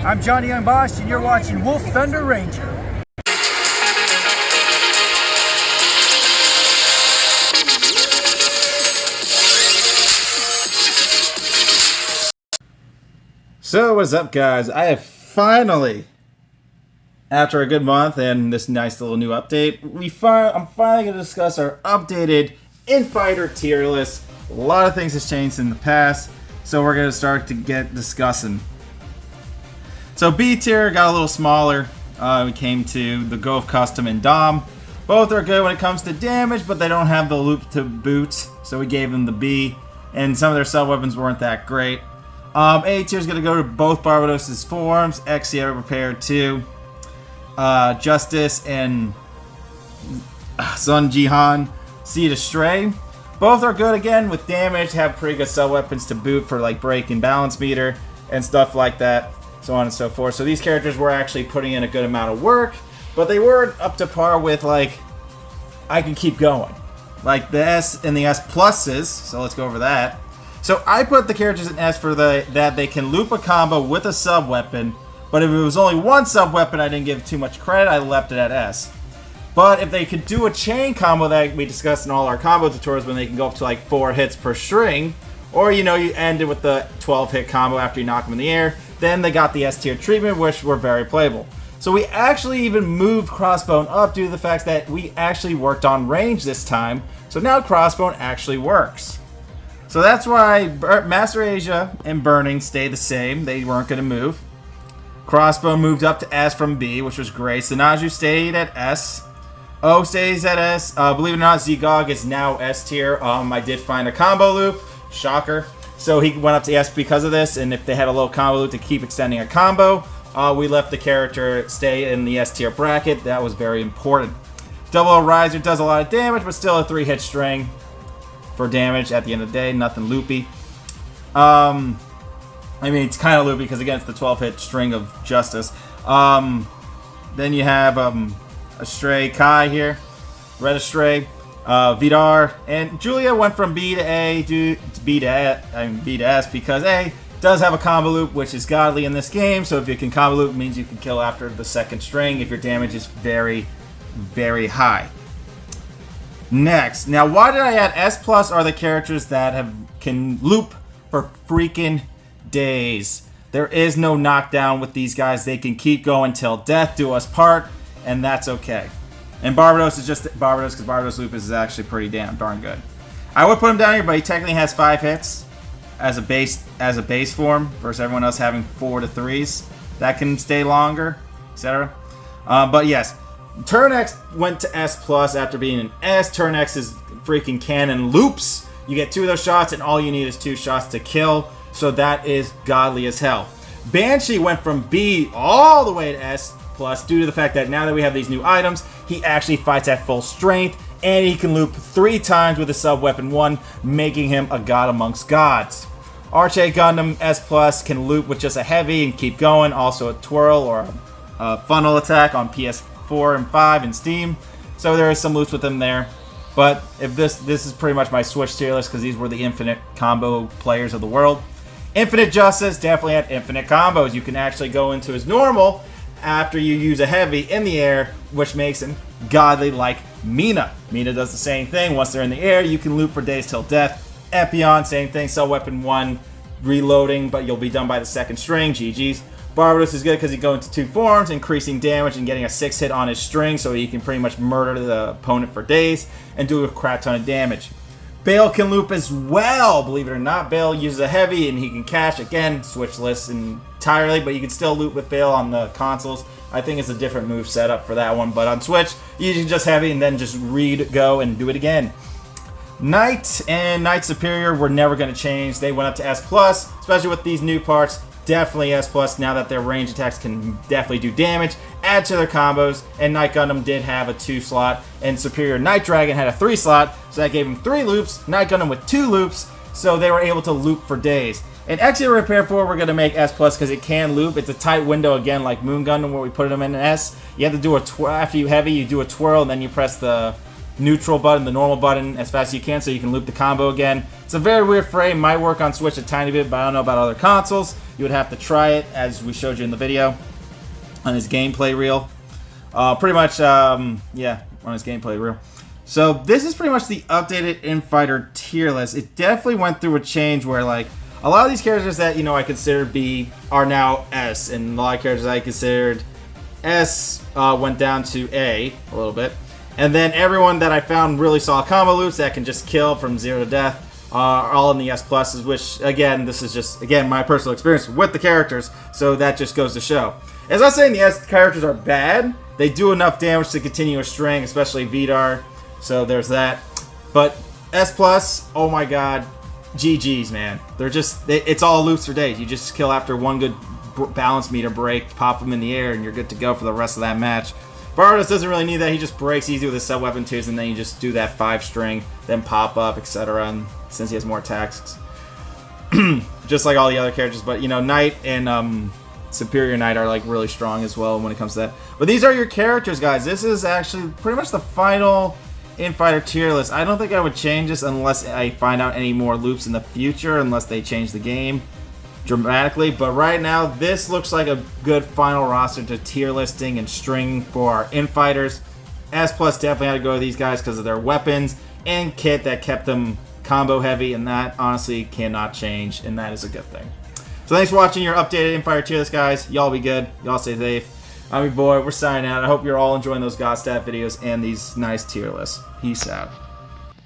I'm Johnny Young Bosch, and you're watching Wolf Thunder Ranger. So what's up, guys? I have finally, after a good month and this nice little new update, I'm finally going to discuss our updated Infighter tier list. A lot of things has changed in the past, so we're going to start to get discussing. So B tier got a little smaller. We came to the Gove Custom and Dom. Both are good when it comes to damage, but they don't have the loop to boot, so we gave them the B. And some of their sub-weapons weren't that great. A tier is going to go to both Barbados' forms, X Sierra Prepared 2, Justice, and Sun Jihan, Seed Astray. Both are good again with damage, have pretty good sub-weapons to boot for like break and balance meter and stuff like that, so on and so forth. So these characters were actually putting in a good amount of work, but they weren't up to par with like, I can keep going. Like the S and the S pluses, so let's go over that. So I put the characters in S for that they can loop a combo with a sub-weapon, but if it was only one sub-weapon, I didn't give too much credit, I left it at S. But if they could do a chain combo that we discussed in all our combo tutorials when they can go up to like 4 hits per string, or you know, you end it with the 12-hit combo after you knock them in the air, then they got the S tier treatment, which were very playable. So we actually even moved Crossbone up due to the fact that we actually worked on range this time, so now Crossbone actually works. So that's why Master Asia and Burning stay the same. They weren't going to move. Crossbone moved up to S from B, which was great. Sinaju stayed at S. O stays at S. Believe it or not, Zgog is now S tier. I did find a combo loop. Shocker. So he went up to S because of this, and if they had a little combo loop to keep extending a combo, we left the character stay in the S tier bracket. That was very important. Double O Riser does a lot of damage, but still a 3-hit string for damage at the end of the day, nothing loopy. I mean, it's kind of loopy because again, it's the 12-hit string of Justice. Then you have Astray Kai here, Red Astray, Vidar, and Julia went from B to A to B to S because A does have a combo loop, which is godly in this game. So if you can combo loop, it means you can kill after the second string if your damage is very, very high. Next, now why did I add S plus are the characters that can loop for freaking days. There is no knockdown with these guys. They can keep going till death do us part, and that's okay. And Barbados is just Barbados because Barbados loop is actually pretty darn good. I would put him down here, but he technically has 5 hits as a base form versus everyone else having 4 to 3s that can stay longer, etc. But yes. Turn X went to S plus after being an S. Turn X is freaking cannon loops. You get 2 of those shots, and all you need is 2 shots to kill. So that is godly as hell. Banshee went from B all the way to S plus due to the fact that now that we have these new items, he actually fights at full strength, and he can loop 3 times with a sub weapon 1, making him a god amongst gods. Arche Gundam S plus can loop with just a heavy and keep going. Also a twirl or a funnel attack on PS4 and 5 in Steam, so there is some loops with him there. But if this is pretty much my Switch tier list because these were the infinite combo players of the world. Infinite Justice definitely had infinite combos. You can actually go into his normal after you use a heavy in the air, which makes him godly like Mina. Mina does the same thing. Once they're in the air, you can loop for days till death. Epion, same thing. Sub weapon 1, reloading, but you'll be done by the second string. GG's. Barbados is good because he goes into 2 forms, increasing damage and getting a 6 hit on his string, so he can pretty much murder the opponent for days and do a crap ton of damage. Bale can loop as well, believe it or not. Bale uses a heavy and he can cash, again, Switch list entirely, but you can still loop with Bale on the consoles. I think it's a different move setup for that one, but on Switch, you can just heavy and then just go and do it again. Knight and Knight Superior were never going to change. They went up to S+, especially with these new parts. Definitely S+, now that their range attacks can definitely do damage. Add to their combos, and Knight Gundam did have a 2 slot, and Superior Night Dragon had a 3 slot, so that gave him 3 loops. Knight Gundam with 2 loops, so they were able to loop for days. And Exia Repair 4, we're going to make S+, because it can loop. It's a tight window, again, like Moon Gundam, where we put them in an S. You have to do a after you heavy, you do a twirl, and then you press the neutral button, the normal button, as fast as you can so you can loop the combo again. It's a very weird frame. Might work on Switch a tiny bit, but I don't know about other consoles. You would have to try it, as we showed you in the video on his gameplay reel. Pretty much, yeah, on his gameplay reel. So this is pretty much the updated Infighter tier list. It definitely went through a change where, like, a lot of these characters that, you know, I considered B are now S, and a lot of characters I considered S went down to A a little bit. And then everyone that I found really solid combo loops that can just kill from 0 to death are all in the S pluses, which, again, this is just, again, my personal experience with the characters, so that just goes to show. As I'm saying, the S characters are bad. They do enough damage to continue a string, especially Vidar, so there's that. But S plus, oh my god, GG's, man. They're just, it's all loops for days. You just kill after one good balance meter break, pop them in the air, and you're good to go for the rest of that match. Bardos doesn't really need that. He just breaks easy with his sub-weapon twos, and then you just do that 5-string, then pop up, etc. And since he has more attacks, just like all the other characters. But, you know, Knight and Superior Knight are, like, really strong as well when it comes to that. But these are your characters, guys. This is actually pretty much the final Infighter tier list. I don't think I would change this unless I find out any more loops in the future, unless they change the game dramatically. But right now, this looks like a good final roster to tier listing and string for our Infighters. S plus definitely had to go to these guys because of their weapons and kit that kept them combo heavy, and that honestly cannot change, and that is a good thing. So thanks for watching your updated Infighter tier list, guys. Y'all be good. Y'all stay safe. I'm your boy. We're signing out. I hope you're all enjoying those Godstat videos and these nice tier lists. Peace out.